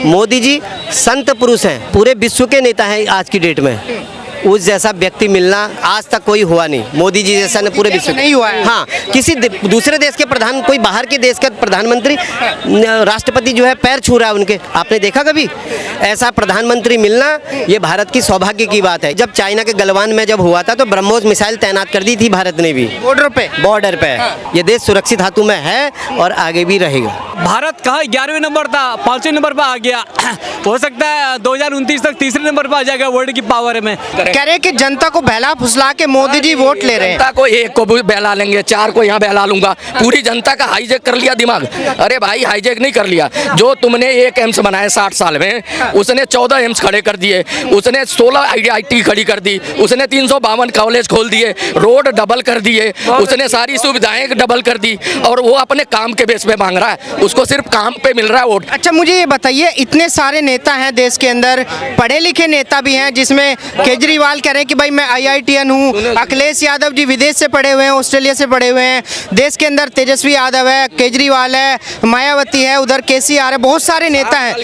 मोदी जी संत पुरुष हैं, पूरे विश्व के नेता हैं आज की डेट में। उस जैसा व्यक्ति मिलना आज तक कोई हुआ नहीं। मोदी जी जैसा ने पूरे विश्व नहीं हुआ है। हाँ, किसी दूसरे देश के प्रधान, कोई बाहर के देश का प्रधानमंत्री, राष्ट्रपति जो है पैर छू रहा है उनके, आपने देखा कभी? ऐसा प्रधानमंत्री मिलना ये भारत की सौभाग्य की बात है। जब चाइना के गलवान में जब हुआ था तो ब्रह्मोस मिसाइल तैनात कर दी थी भारत ने भी बॉर्डर पे। ये देश सुरक्षित हाथों में है और आगे भी रहेगा। भारत कहाँ 11वें नंबर था, 5वें नंबर पर आ गया। हो सकता है 2029 तक तीसरे नंबर पर आ जाएगा वर्ल्ड की पावर में। कह रहे हैं कि जनता को बहला फुसला के मोदी जी वोट ले रहे हैं। जनता को एक को भी बहला लेंगे, 4 को यहाँ बहला लूंगा। पूरी जनता का हाईजेक कर लिया दिमाग। अरे भाई हाईजेक नहीं कर लिया, जो तुमने एक एम्स बनाए 60 साल में, उसने 14 एम्स खड़े कर दिए, उसने 16 IIT खड़ी कर दी, उसने 352 कॉलेज खोल दिए, रोड डबल कर दिए, उसने सारी सुविधाएं डबल कर दी, और वो अपने काम के बेस पे मांग रहा है। उसको सिर्फ काम पे मिल रहा है वोट। अच्छा मुझे ये बताइए, इतने सारे नेता हैं देश के अंदर, पढ़े लिखे नेता भी हैं, जिसमें केजरीवाल कह रहे हैं कि भाई मैं IITN हूँ, अखिलेश यादव जी विदेश से पढ़े हुए हैं, ऑस्ट्रेलिया से पढ़े हुए हैं, देश के अंदर तेजस्वी यादव है, केजरीवाल है, मायावती है, उधर KCR है, बहुत सारे नेता हैं।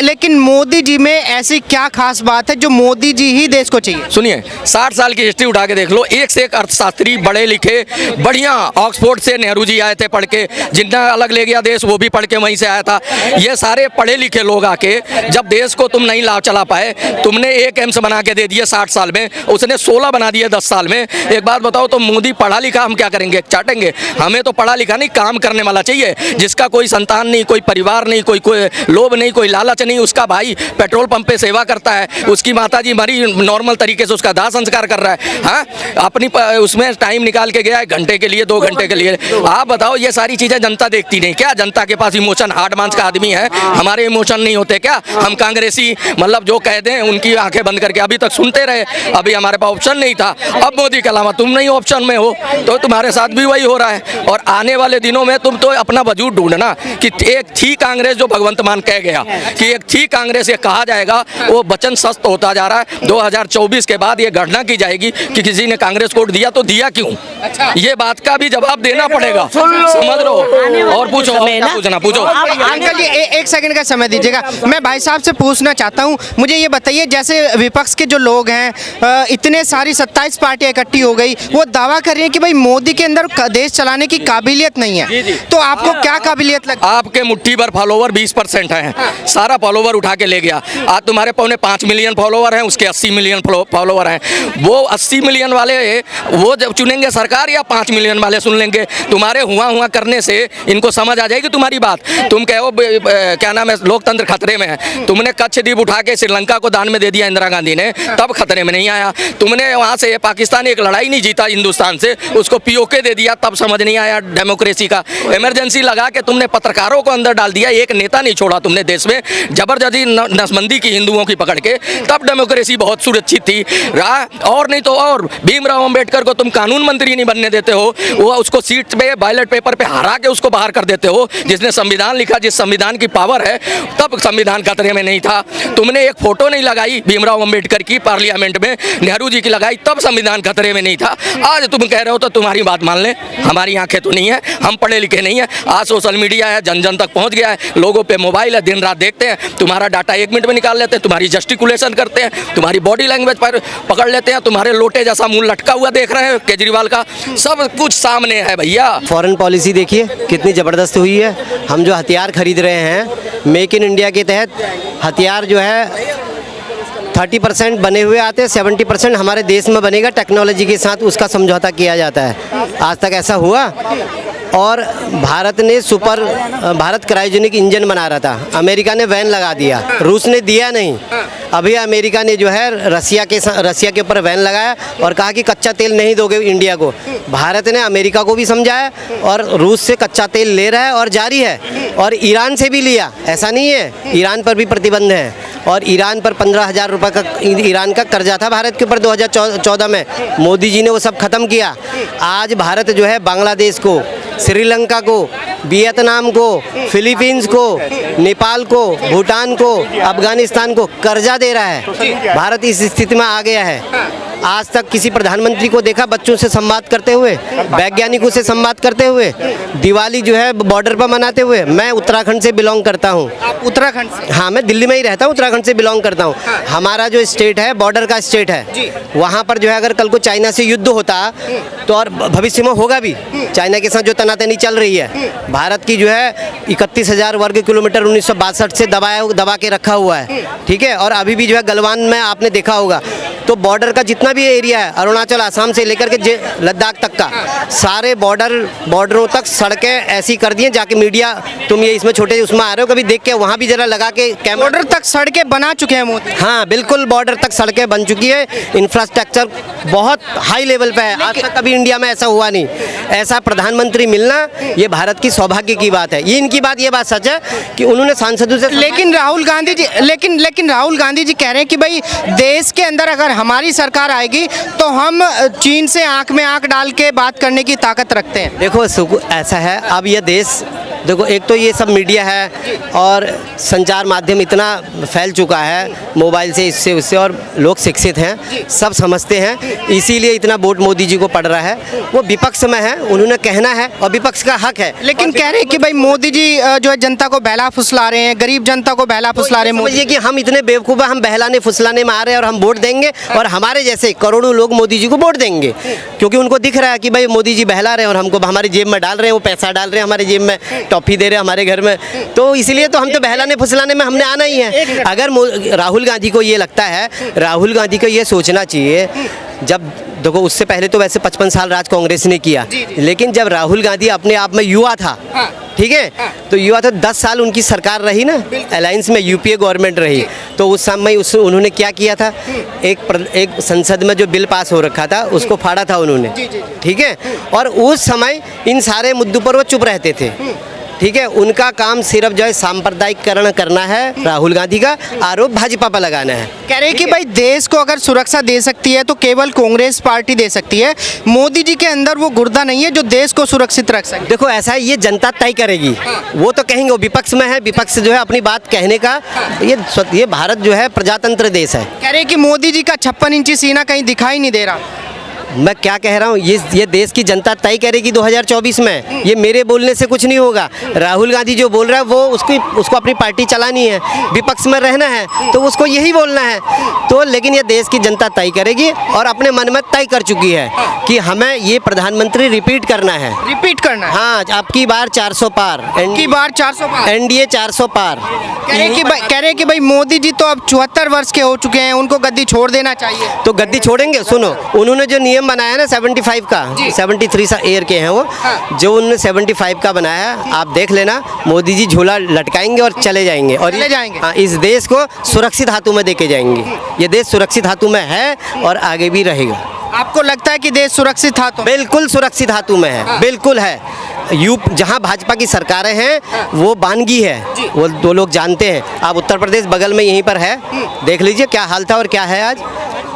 लेकिन मोदी जी में ऐसी क्या खास बात है जो मोदी जी ही देश को चाहिए? सुनिए, 60 साल की हिस्ट्री उठा के देख लो, एक से एक अर्थशास्त्री बड़े लिखे बढ़िया, ऑक्सफोर्ड से नेहरू जी आए थे पढ़ के, जितना अलग ले गया देश वो भी पढ़ के वहीं से आया था। ये सारे पढ़े लिखे लोग आके जब देश को तुम नहीं लाभ चला पाए, तुमने एक एम्स बना के दे दिए 60 साल में, उसने 16 बना दिए 10 साल में। एक बात बताओ, तो मोदी पढ़ा लिखा, हम क्या करेंगे? चाटेंगे? हमें तो पढ़ा लिखा नहीं, काम करने वाला चाहिए, जिसका कोई संतान नहीं, कोई परिवार नहीं, कोई लोभ नहीं, कोई लालच नहीं, उसका भाई पेट्रोल पंप पे सेवा करता है, उसकी माताजी मरी, नॉर्मल तरीके से उसका दाह संस्कार कर रहा है। हाँ, अपनी उसमें टाइम निकाल के गया है, घंटे के लिए, 2 घंटे के लिए। आप बताओ, ये सारी चीजें जनता देखती नहीं क्या? जनता के पास इमोशन, हार्ड मांस का आदमी है, हमारे इमोशन नहीं होते क्या? हम कांग्रेसी मतलब जो कह दें उनकी आंखें बंद करके अभी तक सुनते रहे। अभी हमारे पास ऑप्शन नहीं था, अब मोदी के अलावा तुम नहीं ऑप्शन में हो, तो तुम्हारे साथ भी वही हो रहा है। और आने वाले दिनों में तुम तो अपना वजूद ढूंढना कि एक थी कांग्रेस, जो भगवंत मान कह गया कि एक थी कांग्रेस, ये कहा जाएगा, वो वचन सस्त होता जा रहा है। 2024 के बाद ये घटना की जाएगी कि किसी ने कांग्रेस को दिया तो दिया क्यों? ये बात का भी जवाब देना पड़ेगा, समझ लो। और पूछो, पूछो। अंकल जी एक सेकंड का समय दीजिएगा, मैं भाई साहब से पूछना चाहता हूँ। मुझे ये बताइए, जैसे विपक्ष के जो लोग हैं, इतने सारी 27 पार्टियां इकट्ठी हो गई, वो दावा कर रही है कि भाई मोदी के अंदर देश चलाने की काबिलियत नहीं है। तो आपको क्या काबिलियत लगती है? आपके मुट्ठी भर फॉलोवर 20% हैं, सारा फॉलोवर उठा के ले गया। आज तुम्हारे पौने 5 मिलियन फॉलोवर हैं, उसके 80 मिलियन फॉलोवर हैं। वो 80 मिलियन वाले वो जब चुनेंगे सरकार, या 5 मिलियन वाले सुन लेंगे? तुम्हारे हुआ करने से इनको समझ आ जाएगी तुम्हारी बात। तुम कहो क्या नाम है, लोकतंत्र खतरे में है। तुमने कच्छ द्वीप उठा के श्रीलंका को दान में दे दिया इंदिरा गांधी ने, तब खतरे में नहीं आया। तुमने वहां से पाकिस्तान एक लड़ाई नहीं जीता हिंदुस्तान से, उसको POK दे दिया, तब समझ नहीं आया डेमोक्रेसी का। इमरजेंसी लगा के तुमने पत्रकारों को अंदर डाल दिया, एक नेता नहीं छोड़ा तुमने देश में, जबरदस्ती नसबंदी की हिंदुओं की पकड़ के, तब डेमोक्रेसी बहुत सुरक्षित थी। और नहीं तो और, भीमराव अंबेडकर को तुम कानून मंत्री नहीं बनने देते हो, वो उसको सीट पे बैलेट पेपर पे हरा के उसको बाहर कर देते हो। जिसने संविधान लिखा, जिस संविधान की पावर है, तब संविधान खतरे में नहीं था। तुमने एक फोटो नहीं लगाई भीमराव अंबेडकर की पार्लियामेंट में, नेहरू जी की लगाई, तब संविधान खतरे में नहीं था। आज तुम कह रहे हो तो तुम्हारी बात मान लें, हमारी आंखें तो नहीं है, हम पढ़े लिखे नहीं है। आज सोशल मीडिया है, जन जन तक पहुंच गया है, लोगों पे मोबाइल है, दिन रात देखते हैं, तुम्हारा डाटा 1 मिनट में निकाल लेते हैं, तुम्हारी जस्टिकुलेशन करते हैं, तुम्हारी बॉडी लैंग्वेज पर पकड़ लेते हैं, तुम्हारे लोटे जैसा मुंह लटका हुआ देख रहे हैं केजरीवाल का, सब कुछ सामने है भैया। फॉरेन पॉलिसी देखिए कितनी ज़बरदस्त हुई है। हम जो हथियार खरीद रहे हैं, मेक इन इंडिया के तहत हथियार जो है 30% बने हुए आते हैं, 70% हमारे देश में बनेगा टेक्नोलॉजी के साथ, उसका समझौता किया जाता है। आज तक ऐसा हुआ। और भारत क्रायोजेनिक इंजन बना रहा था, अमेरिका ने बैन लगा दिया, रूस ने दिया नहीं। अभी अमेरिका ने जो है रसिया के ऊपर बैन लगाया और कहा कि कच्चा तेल नहीं दोगे इंडिया को। भारत ने अमेरिका को भी समझाया और रूस से कच्चा तेल ले रहा है और जारी है, और ईरान से भी लिया, ऐसा नहीं है, ईरान पर भी प्रतिबंध है। और ईरान पर 15,000 रुपये का ईरान का कर्जा था भारत के ऊपर 2014 में, मोदी जी ने वो सब ख़त्म किया। आज भारत जो है बांग्लादेश को, श्रीलंका को, वियतनाम को, फिलीपींस को, नेपाल को, भूटान को, अफगानिस्तान को कर्जा दे रहा है। भारत इस स्थिति में आ गया है। आज तक किसी प्रधानमंत्री को देखा बच्चों से संवाद करते हुए, वैज्ञानिकों से संवाद करते हुए, दिवाली जो है बॉर्डर पर मनाते हुए? मैं उत्तराखंड से बिलोंग करता हूँ। आप उत्तराखंड से? हाँ, मैं दिल्ली में ही रहता हूँ, उत्तराखंड से बिलोंग करता हूँ। हमारा जो स्टेट है बॉर्डर का स्टेट है, वहाँ पर जो है अगर कल को चाइना से युद्ध होता तो और भविष्य में होगा भी, चाइना के साथ जो तनातनी चल रही है, भारत की जो है 31,000 वर्ग किलोमीटर 1962 से दबा के रखा हुआ है, ठीक है। और अभी भी जो है गलवान में आपने देखा होगा, तो बॉर्डर का जितना भी एरिया है, अरुणाचल आसाम से लेकर के लद्दाख तक का, सारे बॉर्डरों तक सड़कें ऐसी कर दी हैं। जाके मीडिया, तुम ये इसमें छोटे उसमें आ रहे हो, कभी देख के वहाँ भी जरा लगा के कैमरा। बॉर्डर तक सड़कें बना चुके हैं मोदी? हाँ बिल्कुल, बॉर्डर तक सड़कें बन चुकी है, इंफ्रास्ट्रक्चर बहुत हाई लेवल पे है। आज तक कभी इंडिया में ऐसा हुआ नहीं। ऐसा प्रधानमंत्री मिलना ये भारत की सौभाग्य की बात है। ये इनकी बात, ये बात सच है कि उन्होंने सांसदों से, लेकिन राहुल गांधी जी लेकिन राहुल गांधी जी कह रहे हैं कि भाई देश के अंदर अगर हमारी सरकार आएगी तो हम चीन से आंख में आंख डाल के बात करने की ताकत रखते हैं। देखो ऐसा है, अब ये देश, देखो एक तो ये सब मीडिया है और संचार माध्यम इतना फैल चुका है, मोबाइल से इससे उससे, और लोग शिक्षित हैं, सब समझते हैं, इसीलिए इतना वोट मोदी जी को पड़ रहा है। वो विपक्ष में है, उन्होंने कहना है और विपक्ष का हक है। लेकिन कह रहे हैं कि भाई मोदी जी जो है जनता को बहला फुसला रहे हैं, गरीब जनता को बहला फुसला रहे हैं। समझिए कि हम इतने बेवकूफ़ हैं, हम बहलाने फुसलाने में आ रहे हैं और हम वोट देंगे, और हमारे जैसे करोड़ों लोग मोदी जी को वोट देंगे, क्योंकि उनको दिख रहा है कि भाई मोदी जी बहला रहे हैं और हमको हमारी जेब में डाल रहे हैं, वो पैसा डाल रहे हैं हमारे जेब में, टॉफी दे रहे हैं हमारे घर में, तो इसलिए तो हम तो बहलाने फुसलाने में हमने आना ही है। अगर राहुल गांधी को ये लगता है, राहुल गांधी को ये सोचना चाहिए, जब देखो उससे पहले तो वैसे 55 साल राज कांग्रेस ने किया, लेकिन जब राहुल गांधी अपने आप में युवा था, ठीक है, तो युवा तो 10 साल उनकी सरकार रही ना, अलायंस में यूपीए गवर्नमेंट रही, तो उस समय उन्होंने क्या किया था, एक संसद में जो बिल पास हो रखा था उसको फाड़ा था उन्होंने, ठीक है, और उस समय इन सारे मुद्दों पर वो चुप रहते थे, ठीक है। उनका काम सिर्फ जो है सांप्रदायिकरण करना है, राहुल गांधी का आरोप भाजपा पर लगाना है। कह रहे हैं कि भाई देश को अगर सुरक्षा दे सकती है तो केवल कांग्रेस पार्टी दे सकती है, मोदी जी के अंदर वो गुर्दा नहीं है जो देश को सुरक्षित रख सके। देखो ऐसा है, ये जनता तय करेगी, वो तो कहेंगे, वो विपक्ष में है, विपक्ष जो है अपनी बात कहने का, ये भारत जो है प्रजातंत्र देश है। कह रहे हैं कि मोदी जी का 56 इंची सीना कहीं दिखाई नहीं दे रहा। मैं क्या कह रहा हूँ, ये देश की जनता तय करेगी 2024 में, ये मेरे बोलने से कुछ नहीं होगा। राहुल गांधी जो बोल रहा है वो उसको अपनी पार्टी चलानी है, विपक्ष में रहना है, तो उसको यही बोलना है, तो लेकिन ये देश की जनता तय करेगी और अपने मन में तय कर चुकी है कि हमें ये प्रधानमंत्री रिपीट करना है। हाँ, आपकी बार 400 पार, की बार 400 पार, एनडीए 400 पार। कह रहे हैं कि भाई मोदी जी तो अब 74 वर्ष के हो चुके हैं, उनको गद्दी छोड़ देना चाहिए। तो गद्दी छोड़ेंगे? सुनो, उन्होंने जो नियम बनाया ना 75 का, 73 ईयर के हैं वो, जो उन्होंने 75 का बनाया, आप देख लेना, मोदी जी झोला लटकाएंगे और चले जाएंगे, और चले जाएंगे। हाँ, इस देश को सुरक्षित हाथों में देके जाएंगे। ये देश सुरक्षित हाथों में है और आगे भी रहेगा। आपको लगता है कि देश सुरक्षित हाथों? बिल्कुल सुरक्षित हाथों में है, बिल्कुल है। जहाँ भाजपा की सरकारें हैं वो बानगी है, वो दो लोग जानते हैं। आप उत्तर प्रदेश बगल में यहीं पर है, देख लीजिए क्या हाल था और क्या है आज।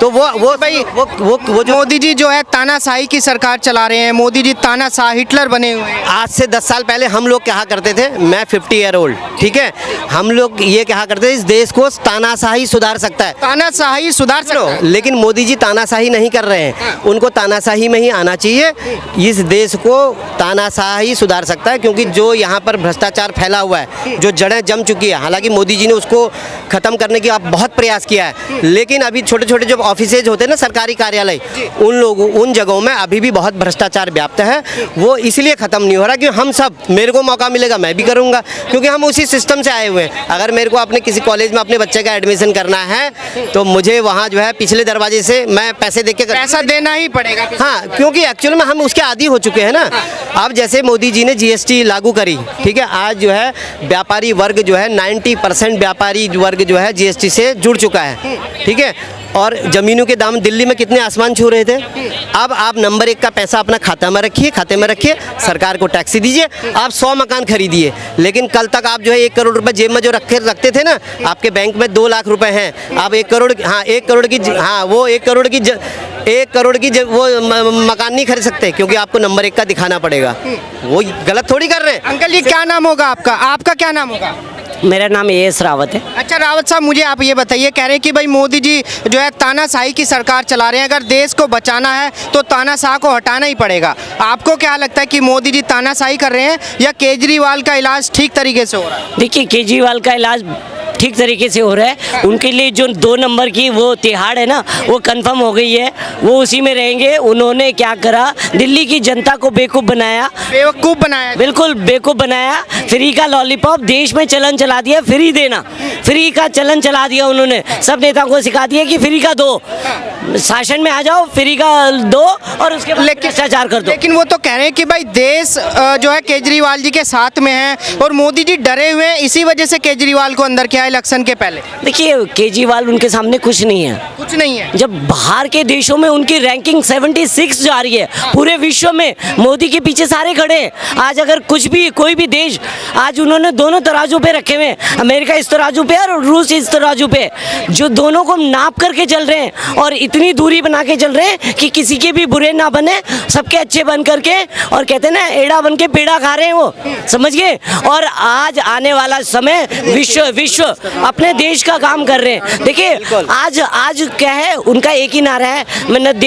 तो वो भाई वो जो मोदी जी जो है तानाशाही की सरकार चला रहे हैं, मोदी जी तानाशाह हिटलर बने हुए हैं। आज से 10 साल पहले हम लोग कहा करते थे, मैं 50 ईयर ओल्ड, ठीक है, हम लोग ये कहा करते थे इस देश को तानाशाही सुधार सकता है, तानाशाही सुधार सकता है। लेकिन मोदी जी तानाशाही नहीं कर रहे हैं, उनको तानाशाही में ही आना चाहिए। इस देश को तानाशाही सुधार सकता है, क्योंकि जो यहाँ पर भ्रष्टाचार फैला हुआ है, जो जड़ें जम चुकी है, हालांकि मोदी जी ने उसको खत्म करने की बहुत प्रयास किया है, लेकिन अभी छोटे छोटे जो ऑफिसेज होते हैं ना, सरकारी कार्यालय, उन जगहों में अभी भी बहुत भ्रष्टाचार व्याप्त है। वो इसलिए खत्म नहीं हो रहा कि हम सब, मेरे को मौका मिलेगा मैं भी करूँगा, क्योंकि हम उसी सिस्टम से आए हुए हैं। अगर मेरे को अपने किसी कॉलेज में अपने बच्चे का एडमिशन करना है तो मुझे वहाँ जो है पिछले दरवाजे से मैं पैसे पैसा देना ही पड़ेगा। हाँ, क्योंकि एक्चुअल में हम उसके आदी हो चुके हैं ना। अब जैसे मोदी जी ने जीएसटी लागू करी, ठीक है, आज जो है व्यापारी वर्ग जो है 90% व्यापारी वर्ग जो है जीएसटी से जुड़ चुका है, ठीक है, और ज़मीनों के दाम दिल्ली में कितने आसमान छू रहे थे। अब आप नंबर 1 का पैसा अपना खाते में रखिए, सरकार को टैक्सी दीजिए, आप 100 मकान खरीदिए। लेकिन कल तक आप जो है 1 करोड़ रुपए जेब में जो रखते थे ना, आपके बैंक में 2 लाख रुपए हैं, आप 1 करोड़ की वो मकान नहीं खरीद सकते, क्योंकि आपको नंबर 1 का दिखाना पड़ेगा। वो गलत थोड़ी कर रहे हैं। अंकल जी क्या नाम होगा आपका? आपका क्या नाम होगा? मेरा नाम एएस रावत है। अच्छा रावत साहब, मुझे आप ये बताइए, कह रहे हैं कि भाई मोदी जी जो है तानाशाही की सरकार चला रहे हैं, अगर देश को बचाना है तो तानाशाह को हटाना ही पड़ेगा। आपको क्या लगता है कि मोदी जी तानाशाही कर रहे हैं या केजरीवाल का इलाज ठीक तरीके से हो रहा है? देखिए, केजरीवाल का इलाज ठीक तरीके से हो रहा है। उनके लिए जो 2 नंबर की वो तिहाड़ है ना, वो कंफर्म हो गई है, वो उसी में रहेंगे। उन्होंने क्या करा, दिल्ली की जनता को बेवकूफ़ बनाया, बेवकूफ़ बनाया। बिल्कुल बेवकूफ़ बनाया। फ्री का लॉलीपॉप देश में चलन चला दिया, फ्री देना, फ्री का चलन चला दिया उन्होंने। सब नेताओं को सिखा दिया कि फ्री का दो, शासन में आ जाओ, फ्री का दो और उसके बाद भ्रष्टाचार कर दो। लेकिन वो तो कह रहे हैं कि भाई देश जो है केजरीवाल जी के साथ में है और मोदी जी डरे हुए हैं, इसी वजह से केजरीवाल को अंदर किया इलेक्शन के पहले। देखिए, केजरीवाल उनके सामने कुछ नहीं है, कुछ नहीं है। जब बाहर के देशों में उनकी रैंकिंग 76 जा रही है, पूरे विश्व में मोदी के पीछे सारे खड़े हैं। आज अगर कुछ भी कोई भी देश, आज उन्होंने दोनों तराजू पे रखे हुए हैं, अमेरिका इस तराजू पे और रूस इस तराजू पे, जो दोनों को नाप करके चल रहे हैं और इतनी दूरी बना के चल रहे हैं कि किसी के भी बुरे ना बने, सबके अच्छे बन करके, और कहते हैं ना एड़ा बन के पेड़ा खा रहे हैं वो, समझ गए। और आज आने वाला समय विश्व अपने देश का काम कर रहे हैं। देखिए, आज क्या है, उनका एक ही नारा है, मैं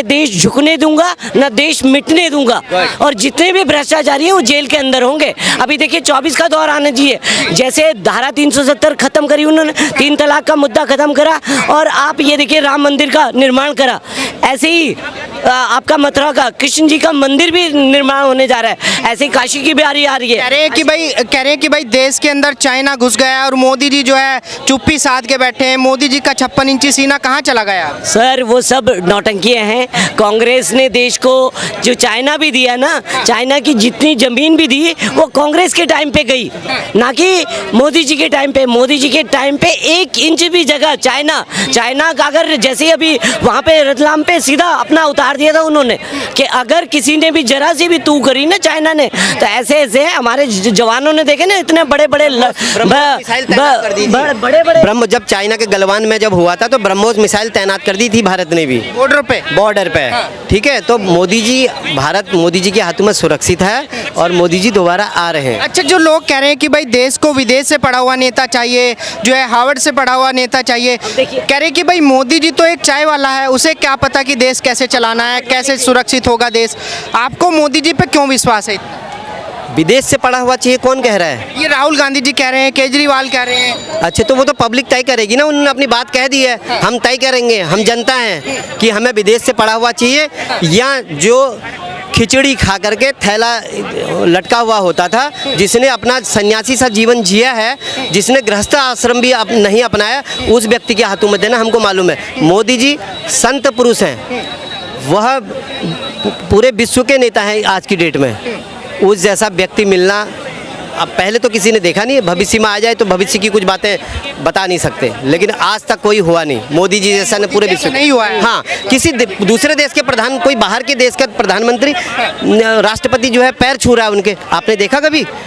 देश झुकने दूंगा, न देश मिटने दूंगा। और जितने भी भ्रष्टाचारी हैं वो जेल के अंदर होंगे। अभी देखिए 24 का दौर आना चाहिए, जैसे धारा 370 खत्म करी उन्होंने, 3 तलाक का मुद्दा खत्म करा, और आप ये देखिए राम मंदिर का निर्माण करा। ऐसे ही आपका मथुरा का कृष्ण जी का मंदिर भी निर्माण होने जा रहा है। ऐसे ही काशी की बारी आ रही है। कह रहे हैं कि भाई देश के अंदर चाइना घुस गया और मोदी जी जो है चुप्पी साध के बैठे हैं। मोदी जी का 56 इंची सीना कहाँ चला गया? सर, वो सब नौटंकियां हैं। कांग्रेस ने देश को जो चाइना भी दिया ना, चाइना की जितनी जमीन भी दी वो कांग्रेस के टाइम पे गई, ना कि मोदी जी के टाइम पे। मोदी जी के टाइम पे 1 इंच भी जगह चाइना का, अगर जैसे अभी वहाँ पे रतलाम पे सीधा अपना उतार दिया था उन्होंने, कि अगर किसी ने भी जरा सी भी तू करी ना चाइना ने, तो ऐसे हमारे जवानों ने देखे ना, इतने बड़े ब्रह्मोस जब चाइना के गलवान में जब हुआ था तो ब्रह्मोस मिसाइल तैनात कर दी थी भारत ने भी बॉर्डर पे। ठीक है, तो मोदी जी के हाथों में सुरक्षित है और मोदी जी दोबारा आ रहे हैं। अच्छा, जो लोग कह रहे हैं कि भाई देश को विदेश से पढ़ा हुआ नेता चाहिए, जो है हार्वर्ड से पढ़ा हुआ नेता चाहिए, कह रहे हैं कि भाई मोदी जी तो एक चाय वाला है, उसे क्या पता कि देश कैसे चलाना है, कैसे सुरक्षित होगा देश। आपको मोदी जी पे क्यों विश्वास है? विदेश से पढ़ा हुआ चाहिए, कौन कह रहा है? ये राहुल गांधी जी कह रहे हैं, केजरीवाल कह रहे हैं। अच्छा, तो वो तो पब्लिक तय करेगी ना, उन्होंने अपनी बात कह दी है। हम तय करेंगे, हम जनता हैं कि हमें विदेश से पढ़ा हुआ चाहिए या जो खिचड़ी खा करके थैला लटका हुआ होता था, जिसने अपना सन्यासी सा जीवन जिया है, जिसने गृहस्थ आश्रम भी नहीं अपनाया, उस व्यक्ति के हाथों में देना हमको मालूम है। मोदी जी संत पुरुष हैं, वह पूरे विश्व के नेता हैं आज की डेट में। उस जैसा व्यक्ति मिलना अब पहले तो किसी ने देखा नहीं है। भविष्य में आ जाए तो भविष्य की कुछ बातें बता नहीं सकते, लेकिन आज तक कोई हुआ नहीं। मोदी जी जैसा ने पूरे विश्व नहीं हुआ है। हाँ, किसी दूसरे देश के कोई बाहर के देश का प्रधानमंत्री, राष्ट्रपति जो है पैर छू रहा है उनके, आपने देखा कभी?